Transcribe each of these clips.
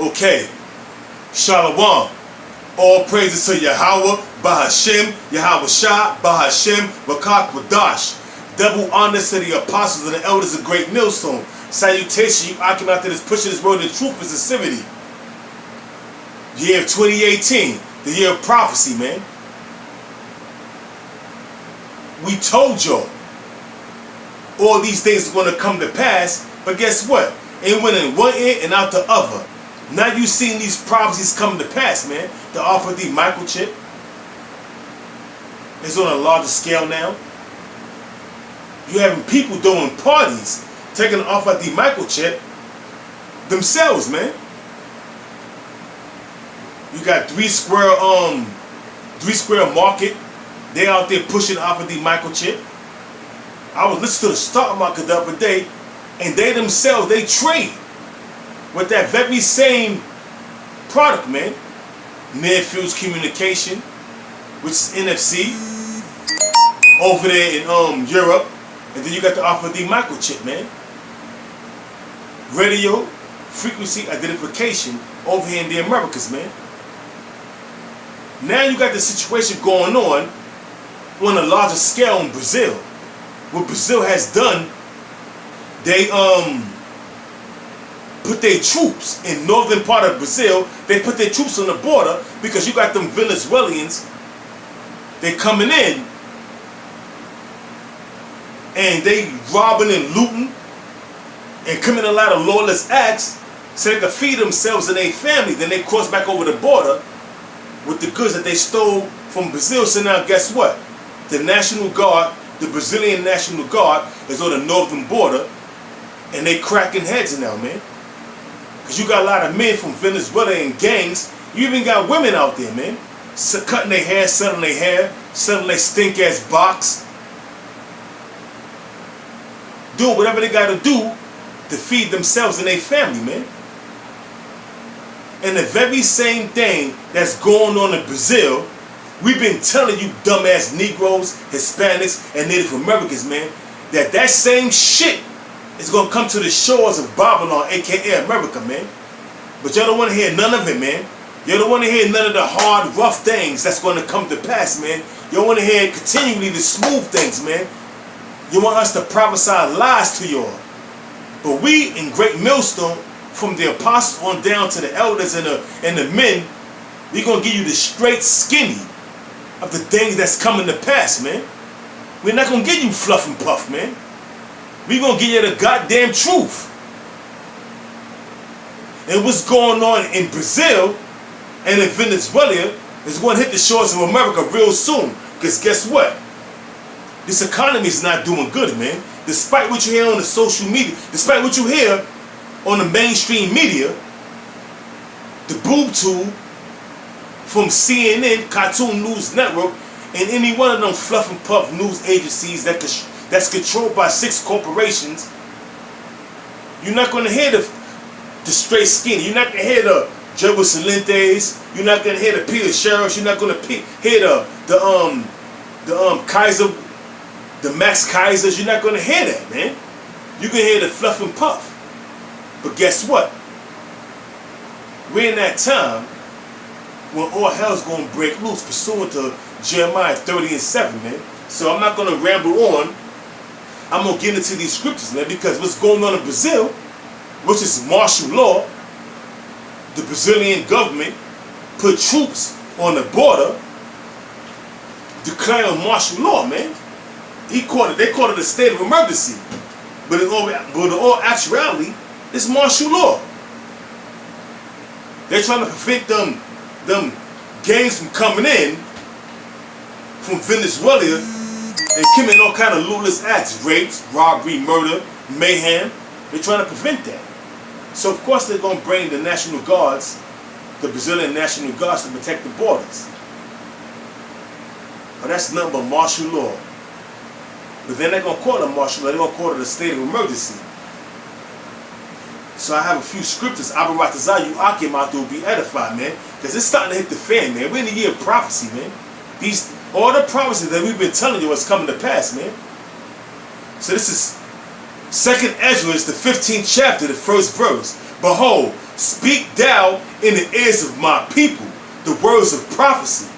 Okay, Shalom. All praises to Yahweh, Bahashem, Yahweh Shah, Bahashem, Rakak Wadash. Double honors to the apostles and the elders of Great Millstone. Salutation, you occupy after this pushing this road in truth and sincerity. Year of 2018, the year of prophecy, man. We told y'all all these things are going to come to pass, but guess what? It went in one ear and out the other. Now you seeing these prophecies come to pass, man. The offer the microchip is on a larger scale now. You having people doing parties, taking off at the microchip themselves, man. You got Three Square Market. They out there pushing off of the microchip. I was listening to the stock market the other day, and they themselves, they trade with that very same product, man. Near Fields Communication, which is NFC, over there in Europe, and then you got the offer the microchip, man. Radio frequency identification over here in the Americas, man. Now you got the situation going on a larger scale in Brazil. What Brazil has done, they put their troops in northern part of Brazil. They put their troops on the border because you got them Venezuelans. They coming in and they robbing and looting and committing a lot of lawless acts so they can feed themselves and their family. Then they cross back over the border with the goods that they stole from Brazil. So now guess what? The National Guard, the Brazilian National Guard, is on the northern border, and they cracking heads now, man. Because you got a lot of men from Venezuela and gangs. You even got women out there, man. Cutting their hair, selling their stink-ass box. Doing whatever they got to do to feed themselves and their family, man. And the very same thing that's going on in Brazil, we've been telling you dumbass Negroes, Hispanics, and Native Americans, man, that same shit is going to come to the shores of Babylon, a.k.a. America, man. But y'all don't want to hear none of it, man. Y'all don't want to hear none of the hard, rough things that's going to come to pass, man. Y'all want to hear continually the smooth things, man. You want us to prophesy lies to y'all. But we in Great Millstone, from the apostles on down to the elders and the men, we're going to give you the straight skinny of the things that's coming to pass, man. We're not going to give you fluff and puff, man. We're going to give you the goddamn truth. And what's going on in Brazil and in Venezuela is going to hit the shores of America real soon. Because guess what? This economy is not doing good, man. Despite what you hear on the social media, despite what you hear on the mainstream media, the boob tube from CNN, Cartoon News Network, and any one of them fluff and puff news agencies that's controlled by 6 corporations, you're not going to hear the straight skinny. You're not going to hear the Joe Salentes. You're not going to hear the Peter Sheriffs. You're not going to hear the Kaiser, the Max Kaisers. You're not going to hear that, man. You can hear the fluff and puff. But guess what? We're in that time when all hell's going to break loose pursuant to Jeremiah 30:7, man. So I'm not going to ramble on. I'm going to get into these scriptures, man, because what's going on in Brazil, which is martial law, the Brazilian government put troops on the border declaring martial law, man. They called it a state of emergency. But in all actuality, it's martial law. They're trying to prevent them gangs from coming in from Venezuela and committing all kind of lawless acts, rapes, robbery, murder, mayhem. They're trying to prevent that. So of course they're going to bring the National Guards, the Brazilian National Guards, to protect the borders. But that's nothing but martial law. But then they're going to call it martial law. They're going to call it a state of emergency. So I have a few scriptures. Abaratazah, you Akim out there will be edified, man. Because it's starting to hit the fan, man. We're in the year of prophecy, man. All the prophecies that we've been telling you is coming to pass, man. So this is 2nd Ezra, the 15th chapter, the 1st verse. Behold, speak thou in the ears of my people the words of prophecy,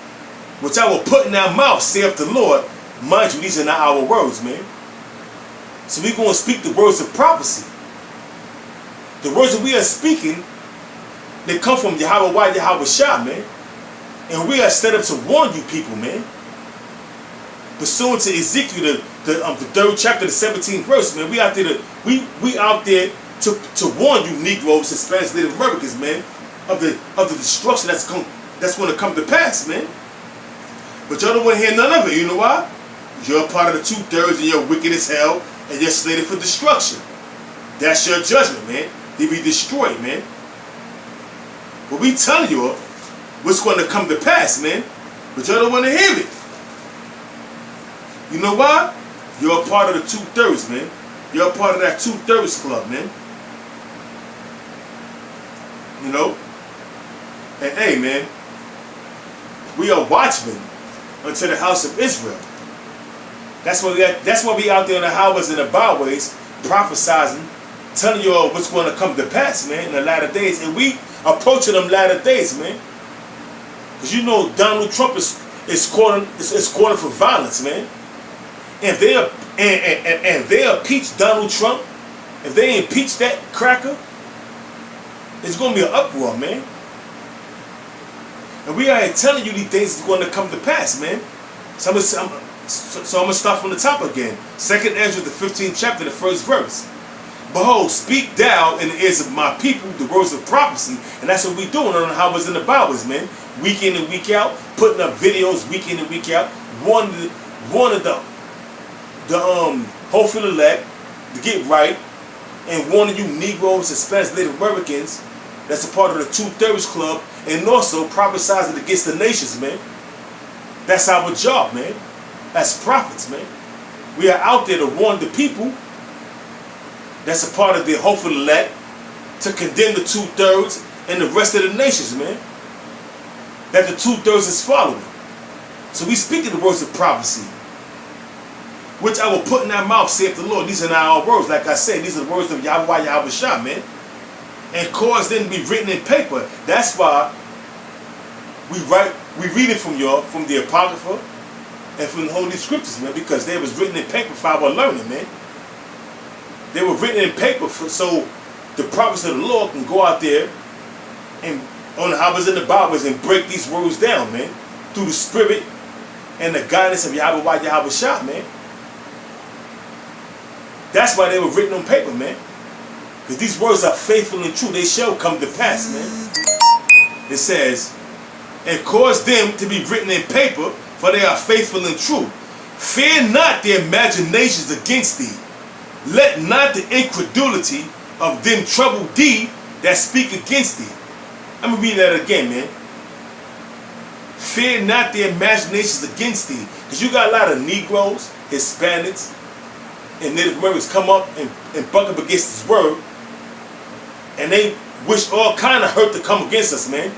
which I will put in their mouth, saith the Lord. Mind you, these are not our words, man. So we're going to speak the words of prophecy. The words that we are speaking, they come from Yahweh Yahweh Shah, man. And we are set up to warn you people, man. Pursuant to Ezekiel, the 3rd chapter, the 17th verse, man. We out there to warn you Negroes, Hispanics, Native Americans, man, of the destruction that's going to come to pass, man. But y'all don't want to hear none of it. You know why? You're a part of the 2/3 and you're wicked as hell and you're slated for destruction. That's your judgment, man. They be destroyed, man. But we telling you what's going to come to pass, man. But y'all don't want to hear it. You know why? You're a part of the 2/3, man. You're a part of that 2/3 club, man. You know? And hey, man, we are watchmen unto the house of Israel. That's why we out there in the highways and the byways prophesying, telling you all what's going to come to pass, man, in the latter days. And we approaching them latter days, man. Because you know Donald Trump is calling for violence, man. And if they impeach Donald Trump, if they impeach that cracker, it's going to be an uproar, man. And we are telling you these things is going to come to pass, man. So I'm going to start from the top again. 2nd Ezra, the 15th chapter, the 1st verse. Behold, speak thou in the ears of my people the words of prophecy. And that's what we doing on the highways and the byways, man. Week in and week out, putting up videos week in and week out. One of the hopeful elect to get right, and warning you Negroes, Hispanics, Native Americans that's a part of the 2/3 club, and also prophesizing against the nations, man. That's our job, man. As prophets, man. We are out there to warn the people that's a part of the hopeful elect to condemn the 2/3 and the rest of the nations, man. That the 2/3 is following. So we speak the words of prophecy, which I will put in their mouth, saith the Lord. These are not our words. Like I said, these are the words of Yahweh Yahweh Shah, man. And cause them to be written in paper. That's why we read it from the Apocrypha and from the Holy Scriptures, man, because they was written in paper for our learning, man. They were written in paper so the prophets of the Lord can go out there and on the highways and the byways and break these words down, man, through the Spirit and the guidance of Yahweh Yahweh Shah, man. That's why they were written on paper, man. Because these words are faithful and true. They shall come to pass, man. It says, and cause them to be written in paper, for they are faithful and true. Fear not their imaginations against thee. Let not the incredulity of them trouble thee that speak against thee. I'm going to read that again, man. Fear not their imaginations against thee. Because you got a lot of Negroes, Hispanics, and Native Americans come up and buck up against this word. And they wish all kind of hurt to come against us, man.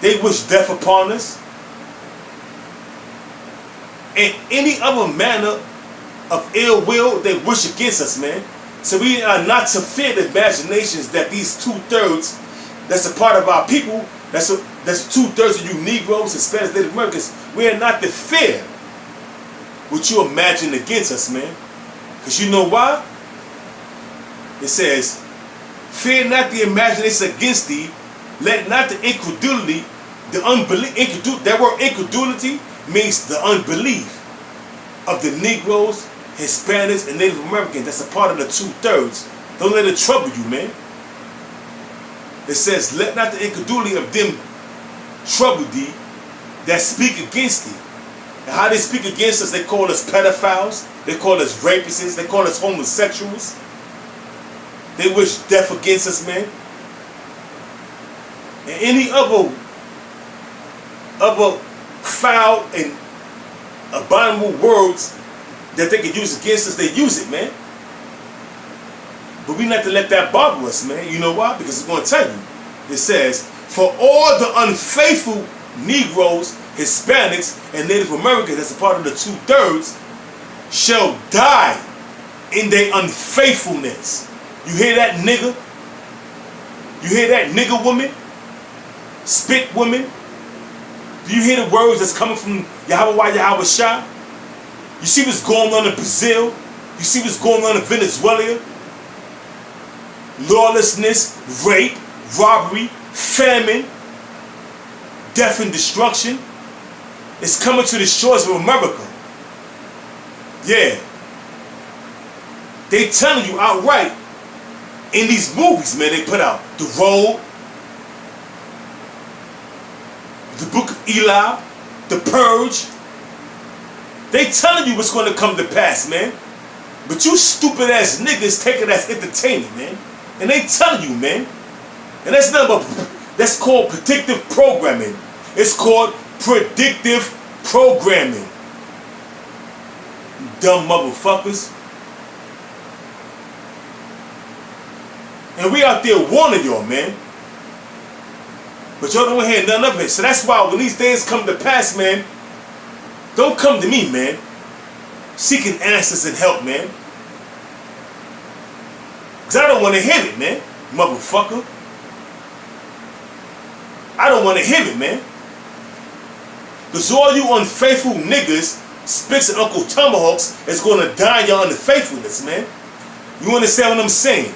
They wish death upon us. And any other manner of ill will they wish against us, man. So we are not to fear the imaginations that these 2/3 that's a part of our people, that's 2/3 of you Negroes, Hispanics, Native Americans. We are not to fear what you imagine against us, man. Because you know why? It says, fear not the imagination against thee, let not the incredulity, the unbelief, that word incredulity means the unbelief of the Negroes, Hispanics, and Native Americans that's a part of the 2/3. Don't let it trouble you, man. It says, let not the incredulity of them trouble thee that speak against thee. And how they speak against us, they call us pedophiles, they call us rapists, they call us homosexuals. They wish death against us, man. And any other foul and abominable words that they could use against us, they use it, man. But we not to let that bother us, man. You know why? Because it's going to tell you. It says, for all the unfaithful Negroes, Hispanics, and Native Americans that's a part of the 2/3 shall die in their unfaithfulness. You hear that, nigga? You hear that, nigga woman? Spit woman? Do you hear the words that's coming from Yahweh Yahweh Shah? You see what's going on in Brazil? You see what's going on in Venezuela? Lawlessness, rape, robbery, famine, death and destruction. It's coming to the shores of America. Yeah. They telling you outright in these movies, man, they put out The Road, The Book of Eli, The Purge. They telling you what's going to come to pass, man. But you stupid ass niggas take it as entertainment, man. And they telling you, man. And that's nothing but, that's called predictive programming. It's called predictive programming. You dumb motherfuckers. And we out there warning y'all, man. But y'all don't hear none of it. So that's why when these things come to pass, man, don't come to me, man, seeking answers and help, man. Because I don't want to hear it, man, motherfucker. I don't want to hear it, man. Because all you unfaithful niggas, Spicks and Uncle Tomahawks, is going to die in your unfaithfulness, man. You understand what I'm saying?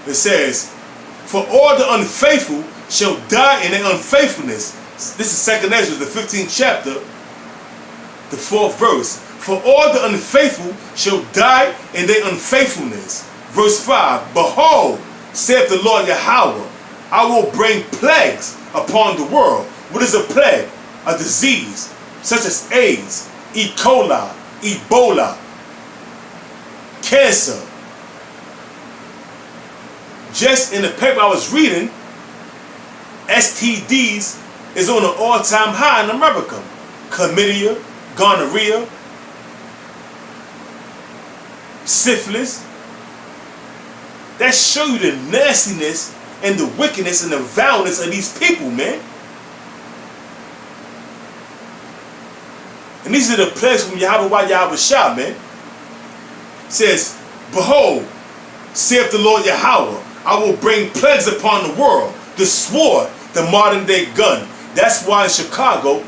It says, for all the unfaithful shall die in their unfaithfulness. This is 2nd Ezra, the 15th chapter, the 4th verse. For all the unfaithful shall die in their unfaithfulness. Verse 5, behold, saith the Lord Yahweh, I will bring plagues upon the world. What is a plague? A disease, such as AIDS, E. coli, Ebola, cancer. Just in the paper I was reading, STDs is on an all-time high in America. Chlamydia, gonorrhea, syphilis. That show you the nastiness and the wickedness and the violence of these people, man. And these are the plagues from Yahweh Yahweh Shah, man. It says, behold, saith the Lord Yahweh, I will bring plagues upon the world, the sword, the modern day gun. That's why in Chicago,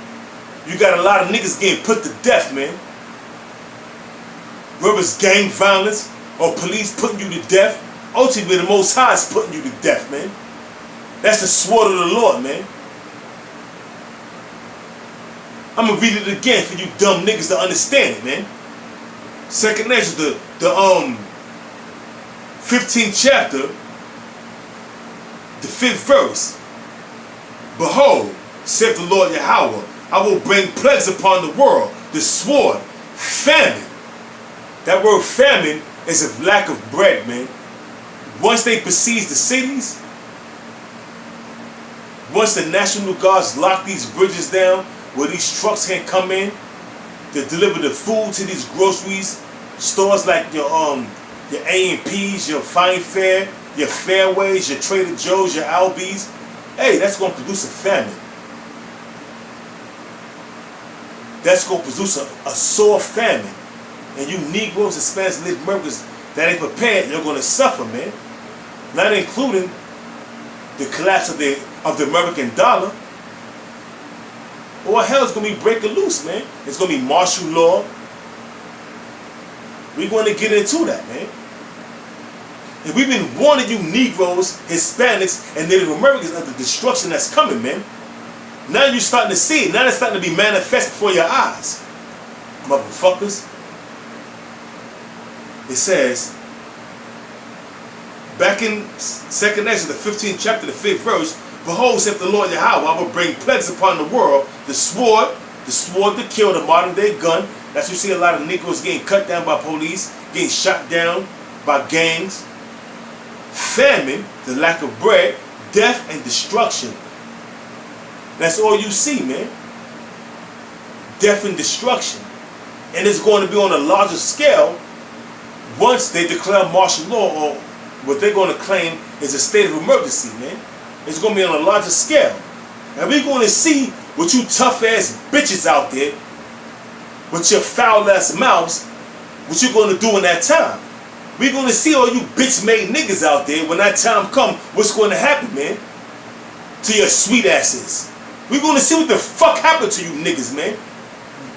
you got a lot of niggas getting put to death, man. Whether it's gang violence or police putting you to death, ultimately the Most High is putting you to death, man. That's the sword of the Lord, man. I'm going to read it again for you dumb niggas to understand it, man. 2nd Ezra, the 15th chapter, the 5th verse. Behold, saith the Lord Yahweh, I will bring plagues upon the world, the sword, famine. That word famine is a lack of bread, man. Once they besiege the cities, once the National Guards lock these bridges down where these trucks can't come in to deliver the food to these groceries, stores like your A&Ps, your Fine Fare, your Fairways, your Trader Joe's, your Albies, hey, that's going to produce a famine. That's going to produce a sore famine. And you Negroes, Hispanics, and Native Americans that ain't prepared, you're going to suffer, man. Not including the collapse of the American dollar. Or hell, it's going to be breaking loose, man. It's going to be martial law. We're going to get into that, man. And we've been warning you Negroes, Hispanics, and Native Americans of the destruction that's coming, man. Now you're starting to see it. Now it's starting to be manifest before your eyes. Motherfuckers. It says, back in 2nd Ezra, the 15th chapter, the 5th verse, behold, saith the Lord Yahweh, I will bring plagues upon the world, the sword to kill, the modern day gun. That's why you see a lot of Negroes getting cut down by police, getting shot down by gangs. Famine, the lack of bread, death and destruction. That's all you see, man. Death and destruction. And it's going to be on a larger scale once they declare martial law, or what they're going to claim is a state of emergency, man. It's going to be on a larger scale. And we're going to see what you tough ass bitches out there with your foul ass mouths, what you're going to do in that time. We gonna see all you bitch-made niggas out there when that time come. What's gonna happen, man? To your sweet asses. We gonna see what the fuck happened to you niggas, man.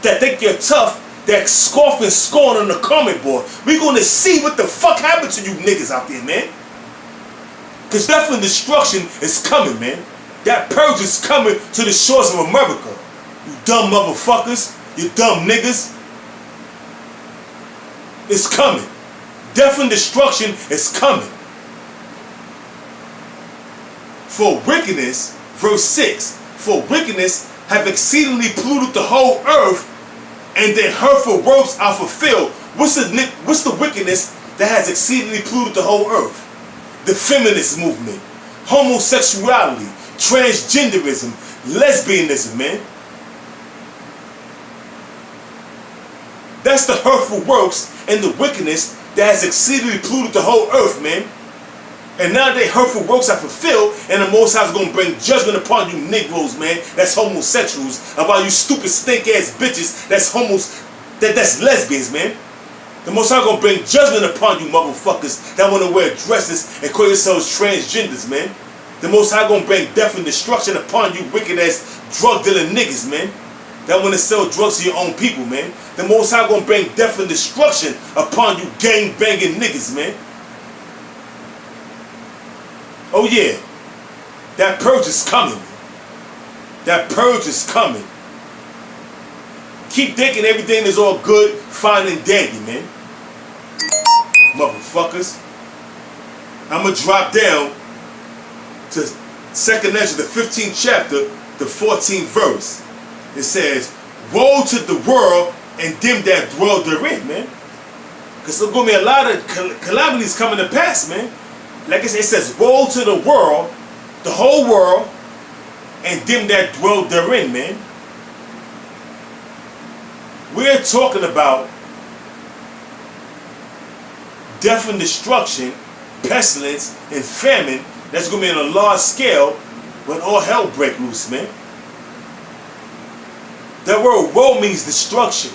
That think you're tough, that scoff and scorn on the comment board. We gonna see what the fuck happened to you niggas out there, man. Cause death and destruction is coming, man. That purge is coming to the shores of America. You dumb motherfuckers. You dumb niggas. It's coming. Death and destruction is coming. For wickedness, verse 6, for wickedness have exceedingly polluted the whole earth, and their hurtful works are fulfilled. What's the wickedness that has exceedingly polluted the whole earth? The feminist movement, homosexuality, transgenderism, lesbianism, man. That's the hurtful works and the wickedness that has exceedingly polluted the whole earth, man. And now their hurtful works are fulfilled, and the Most High is going to bring judgment upon you Negroes, man. That's homosexuals. About you stupid stink-ass bitches that's lesbians, man. The Most High going to bring judgment upon you motherfuckers that want to wear dresses and call yourselves transgenders, man. The Most High going to bring death and destruction upon you wicked-ass drug-dealing niggas, man. That want to sell drugs to your own people, man. The Most High going to bring death and destruction upon you gang-banging niggas, man. Oh yeah, that purge is coming. That purge is coming. Keep thinking everything is all good, fine and dandy, man. Motherfuckers. I'm going to drop down to 2nd Ezra, the 15th chapter, the 14th verse. It says, woe to the world and them that dwell therein, man. Because there's going to be a lot of calamities coming to pass, man. Like I said, it says, woe to the world, the whole world, and them that dwell therein, man. We're talking about death and destruction, pestilence, and famine that's going to be on a large scale when all hell break loose, man. That word woe means destruction.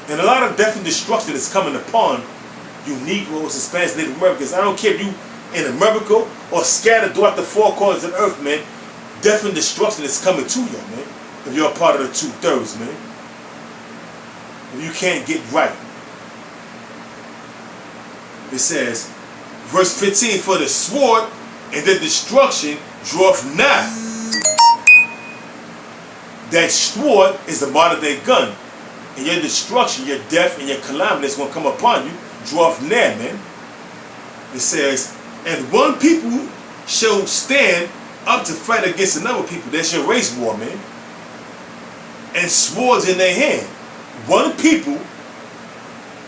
And a lot of death and destruction is coming upon you Negroes, Hispanics, Native Americans. I don't care if you in America or scattered throughout the four corners of the earth, man. Death and destruction is coming to you, man. If you're a part of the 2/3, man. If you can't get right. It says, verse 15, for the sword and the destruction draweth nigh. That sword is the modern day gun. And your destruction, your death, and your calamity is going to come upon you. Draweth nigh, man. It says, and one people shall stand up to fight against another people. That's your race war, man. And swords in their hand. One people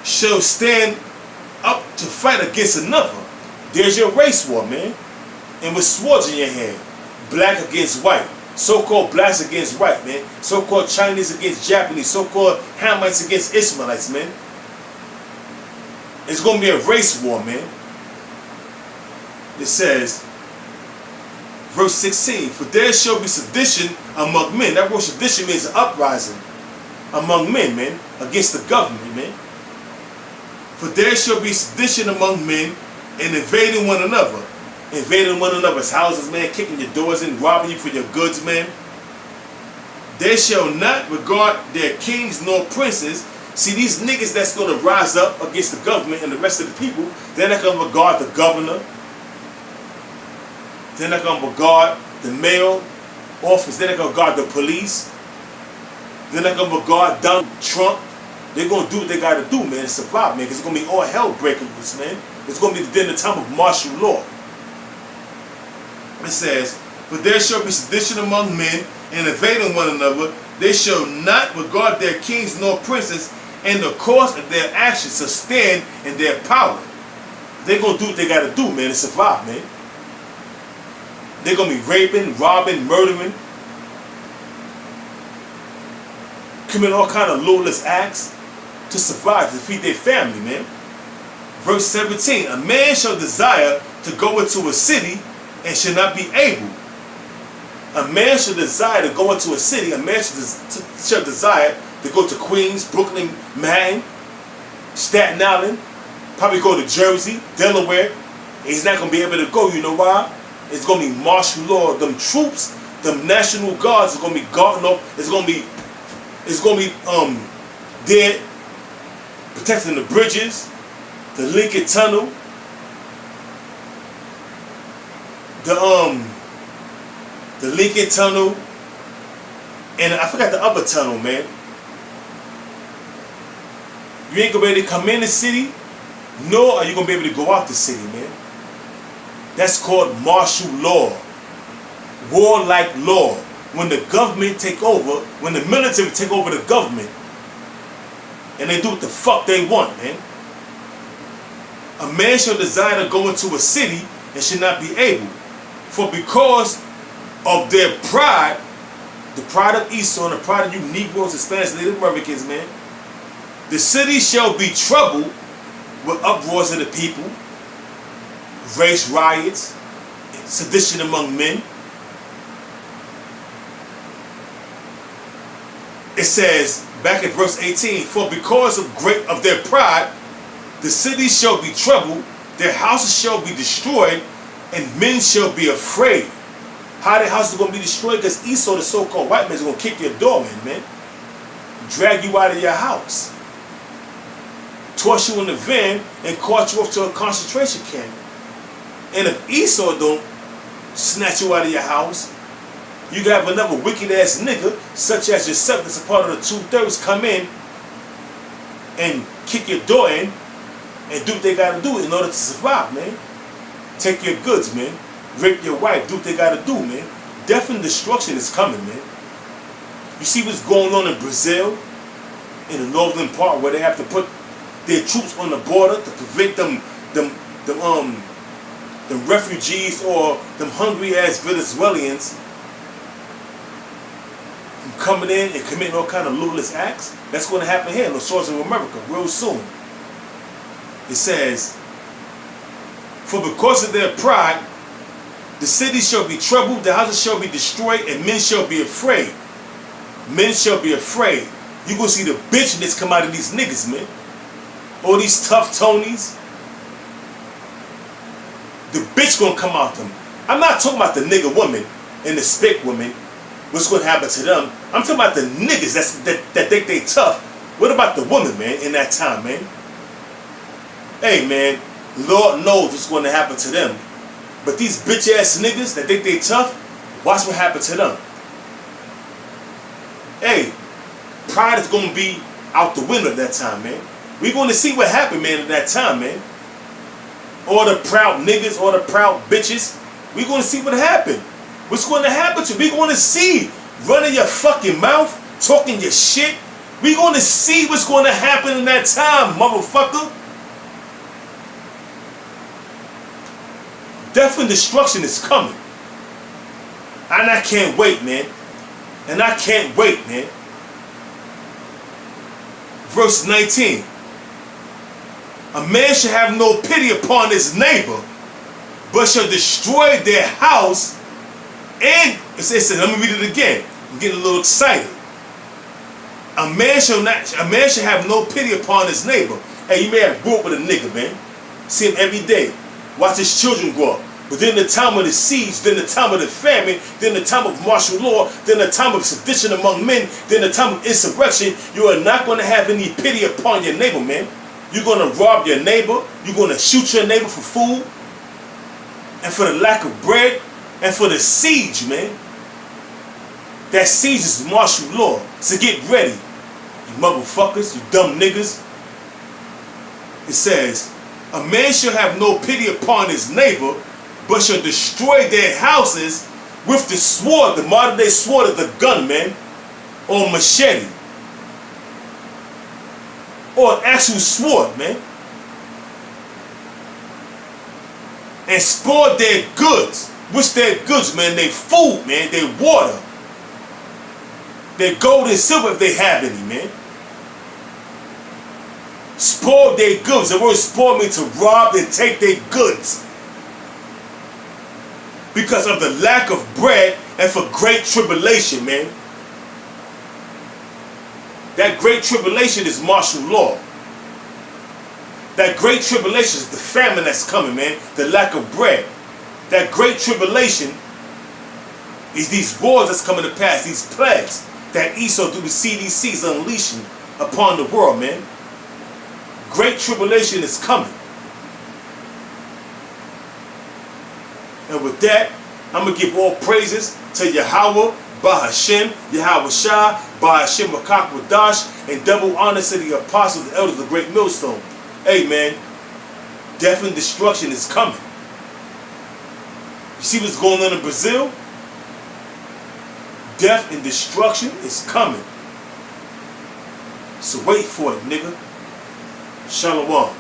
shall stand up to fight against another. There's your race war, man. And with swords in your hand. Black against white. So-called blacks against white, man. So-called Chinese against Japanese. So-called Hamites against Ishmaelites, man. It's going to be a race war, man. It says, verse 16, for there shall be sedition among men. That word sedition means an uprising among men, man, against the government, man. For there shall be sedition among men and invading one another. Invading one another's houses, man, kicking your doors in, robbing you for your goods, man. They shall not regard their kings nor princes. See, these niggas that's going to rise up against the government and the rest of the people, they're not going to regard the governor. They're not going to regard the mayor office. They're not going to regard the police. They're not going to regard Donald Trump. They're going to do what they got to do, man, to survive, man, because it's going to be all hell breaking loose, man. It's going to be the time of martial law. It says, for there shall be sedition among men and invading one another. They shall not regard their kings nor princes, and the cause of their actions shall stand in their power. They're going to do what they got to do, man, to survive, man. They're going to be raping, robbing, murdering, committing all kind of lawless acts to survive, to feed their family, man. Verse 17, a man shall desire to go into a city and shall not be able. A man shall desire to go into a city. A man shall desire to go to Queens, Brooklyn, Manhattan, Staten Island, probably go to Jersey, Delaware. He's not going to be able to go. You know why? It's going to be martial law. Them troops, them National Guards are going to be guarding up. It's going to be there protecting the bridges, the Lincoln Tunnel, the Lincoln Tunnel, and I forgot the other tunnel, man. You ain't gonna be able to come in the city, nor are you gonna be able to go out the city, man. That's called martial law, warlike law. When the government take over, when the military take over the government, and they do what the fuck they want, man. A man shall desire to go into a city and should not be able, for because of their pride, the pride of Esau and the pride of you Negroes, Hispanics, Native Americans, man, the city shall be troubled with uproars of the people, race riots, sedition among men. It says, back in verse 18, for because of their pride, the city shall be troubled, their houses shall be destroyed, and men shall be afraid. How their houses are going to be destroyed? Because Esau, the so-called white man, is going to kick your door in, man. Drag you out of your house. Toss you in the van and cart you off to a concentration camp. And if Esau don't snatch you out of your house, you can have another wicked-ass nigga, such as yourself, that's a part of the 2/3, come in and kick your door in and do what they got to do in order to survive, man. Take your goods, man. Rape your wife. Do what they got to do, man. Death and destruction is coming, man. You see what's going on in Brazil, in the northern part, where they have to put their troops on the border to prevent them refugees or them hungry-ass Venezuelans from coming in and committing all kind of lawless acts. That's going to happen here in the shores of America real soon. It says, for because of their pride, the city shall be troubled, the houses shall be destroyed, and men shall be afraid. Men shall be afraid. You gonna see the bitchness come out of these niggas, man. All these tough Tonys. The bitch gonna come out them. I'm not talking about the nigga woman and the spick woman. What's gonna happen to them? I'm talking about the niggas that think they tough. What about the woman, man, in that time, man? Hey, man, Lord knows what's gonna happen to them. But these bitch ass niggas that think they tough, watch what happens to them. Hey, pride is gonna be out the window at that time, man. We're gonna see what happened, man, at that time, man. All the proud niggas, all the proud bitches, we're gonna see what happened. What's gonna happen to you? We're gonna see running your fucking mouth, talking your shit. We're gonna see what's gonna happen in that time, motherfucker. Death and destruction is coming. And I can't wait, man. And I can't wait, man. Verse 19. A man shall have no pity upon his neighbor, but shall destroy their house. And it says, let me read it again. I'm getting a little excited. A man shall have no pity upon his neighbor. Hey, you may have grew up with a nigga, man. See him every day. Watch his children grow up. But then the time of the siege, then the time of the famine, then the time of martial law, then the time of sedition among men, then the time of insurrection, you are not going to have any pity upon your neighbor, man. You're going to rob your neighbor. You're going to shoot your neighbor for food and for the lack of bread and for the siege, man. That siege is martial law. So get ready, you motherfuckers, you dumb niggas. It says, a man shall have no pity upon his neighbor, but shall destroy their houses with the sword, the modern day sword of the gun, man, or machete, or an actual sword, man, and spoil their goods. What's their goods, man? Their food, man, their water, their gold and silver if they have any, man. Spoil their goods. The word spoil means to rob and take their goods. Because of the lack of bread and for great tribulation, man. That great tribulation is martial law. That great tribulation is the famine that's coming, man. The lack of bread. That great tribulation is these wars that's coming to pass, these plagues that Esau through the CDC is unleashing upon the world, man. Great tribulation is coming. And with that, I'm going to give all praises to Yahweh, Bahashem, Yahweh Shah, Bahashem Makak Wadash, and double honor to the apostles, the elders of the great millstone. Hey, man, death and destruction is coming. You see what's going on in Brazil? Death and destruction is coming. So wait for it, nigga. Shalom.